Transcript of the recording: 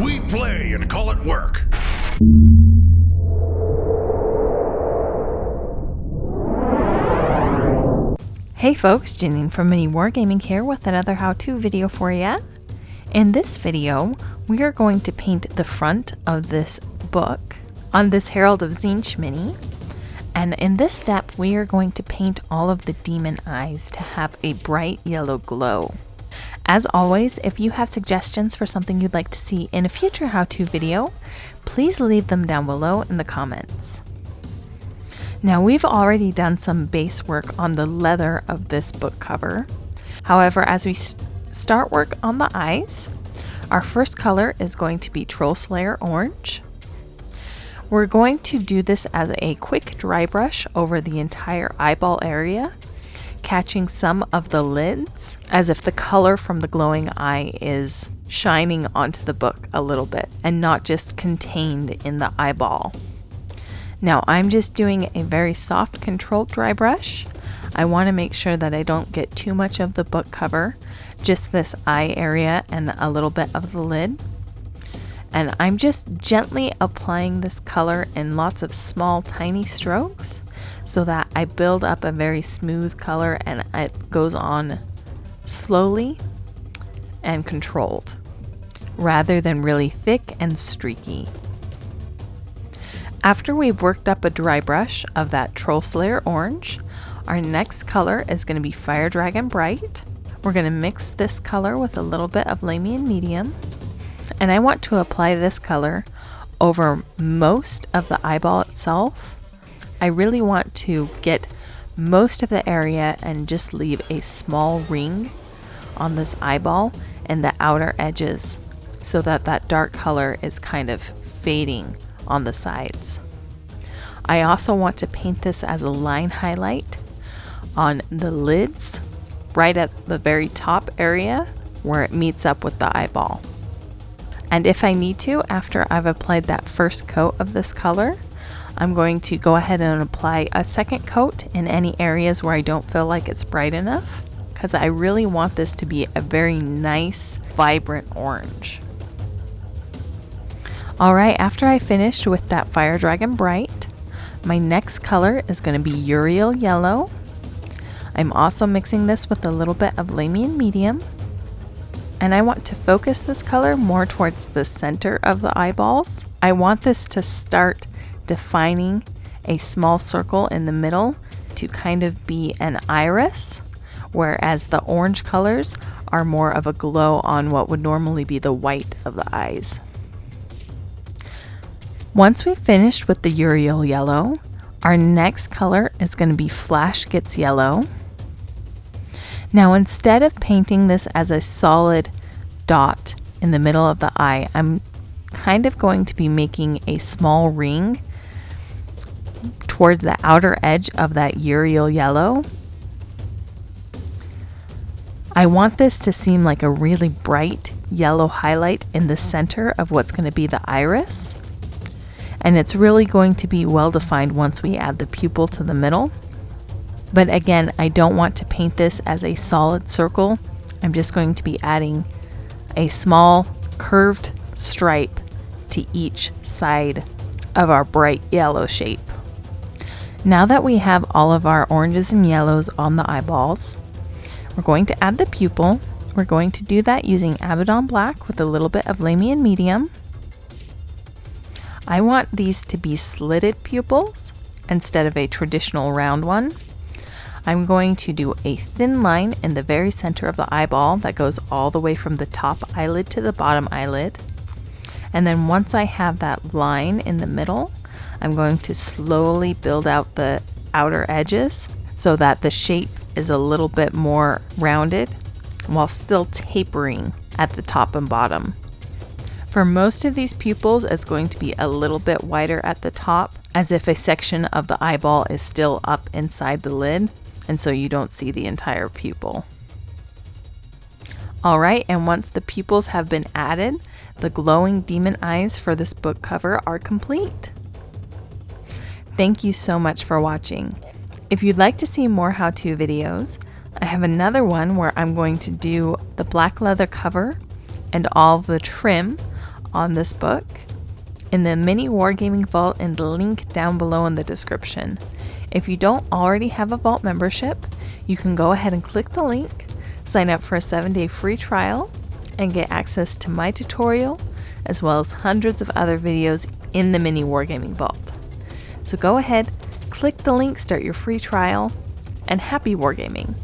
We play and call it work. Hey folks, Janene from MiniWarGaming here with another how-to video for you. In this video, we are going to paint the front of this book on this Herald of Tzeentch mini. And in this step, we are going to paint all of the demon eyes to have a bright yellow glow. As always, if you have suggestions for something you'd like to see in a future how-to video, please leave them down below in the comments. Now, we've already done some base work on the leather of this book cover. However, as we start work on the eyes, our first color is going to be Troll Slayer Orange. We're going to do this as a quick dry brush over the entire eyeball area, catching some of the lids as if the color from the glowing eye is shining onto the book a little bit and not just contained in the eyeball. Now I'm just doing a very soft controlled dry brush. I want to make sure that I don't get too much of the book cover, just this eye area and a little bit of the lid. And I'm just gently applying this color in lots of small tiny strokes so that I build up a very smooth color and it goes on slowly and controlled rather than really thick and streaky. After we've worked up a dry brush of that Troll Slayer Orange, our next color is going to be Fire Dragon Bright. We're going to mix this color with a little bit of Lamian Medium, and I want to apply this color over most of the eyeball itself. I really want to get most of the area and just leave a small ring on this eyeball and the outer edges so that that dark color is kind of fading on the sides. I also want to paint this as a line highlight on the lids right at the very top area where it meets up with the eyeball. And if I need to, after I've applied that first coat of this color, I'm going to go ahead and apply a second coat in any areas where I don't feel like it's bright enough, because I really want this to be a very nice, vibrant orange. Alright, after I finished with that Fire Dragon Bright, my next color is going to be Uriel Yellow. I'm also mixing this with a little bit of Lamian Medium. And I want to focus this color more towards the center of the eyeballs. I want this to start defining a small circle in the middle to kind of be an iris, whereas the orange colors are more of a glow on what would normally be the white of the eyes. Once we've finished with the Uriel Yellow, our next color is going to be Flash Gets Yellow. Now, instead of painting this as a solid dot in the middle of the eye, I'm kind of going to be making a small ring towards the outer edge of that Uriel Yellow. I want this to seem like a really bright yellow highlight in the center of what's going to be the iris. And it's really going to be well defined once we add the pupil to the middle. But again, I don't want to paint this as a solid circle. I'm just going to be adding a small curved stripe to each side of our bright yellow shape. Now that we have all of our oranges and yellows on the eyeballs, we're going to add the pupil. We're going to do that using Abaddon Black with a little bit of Lamian Medium. I want these to be slitted pupils instead of a traditional round one. I'm going to do a thin line in the very center of the eyeball that goes all the way from the top eyelid to the bottom eyelid. And then once I have that line in the middle, I'm going to slowly build out the outer edges so that the shape is a little bit more rounded while still tapering at the top and bottom. For most of these pupils, it's going to be a little bit wider at the top, as if a section of the eyeball is still up inside the lid, and so you don't see the entire pupil. Alright, and once the pupils have been added, the glowing demon eyes for this book cover are complete. Thank you so much for watching. If you'd like to see more how-to videos, I have another one where I'm going to do the black leather cover and all the trim on this book in the Mini Wargaming Vault and the link down below in the description. If you don't already have a Vault membership, you can go ahead and click the link, sign up for a 7-day free trial, and get access to my tutorial, as well as hundreds of other videos in the Mini Wargaming Vault. So go ahead, click the link, start your free trial, and happy wargaming!